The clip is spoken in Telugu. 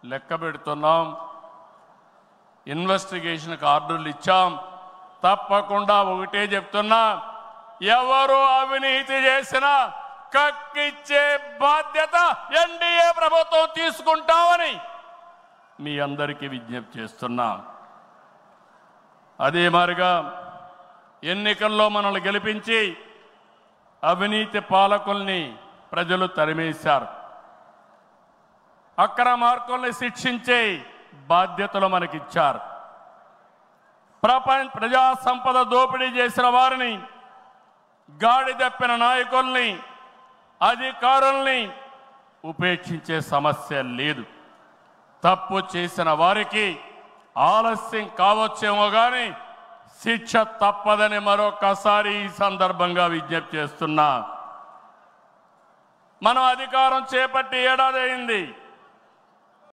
లెక్క పెడుతున్నాం, ఇన్వెస్టిగేషన్కి ఆర్డర్లు ఇచ్చాం. తప్పకుండా ఒకటే చెప్తున్నా, ఎవరు అవినీతి చేసినా కక్కిచ్చే బాధ్యత ఎన్డీఏ ప్రభుత్వం తీసుకుంటామని మీ అందరికీ విజ్ఞప్తి చేస్తున్నా. అదే మాదిరిగా ఎన్నికల్లో మనల్ని గెలిపించి అవినీతి పాలకుల్ని ప్రజలు తరిమేశారు. అక్రమార్కుల్ని శిక్షించే బాధ్యతలు మనకిచ్చారు. ప్రజా సంపద దోపిడీ చేసిన వారిని, గాడి తప్పిన నాయకుల్ని, అధికారుల్ని ఉపేక్షించే సమస్య లేదు. తప్పు చేసిన వారికి ఆలస్యం కావచ్చేమో కానీ శిక్ష తప్పదని మరొకసారి ఈ సందర్భంగా విజ్ఞప్తి చేస్తున్నా. మనం అధికారం చేపట్టి ఏడాది అయింది.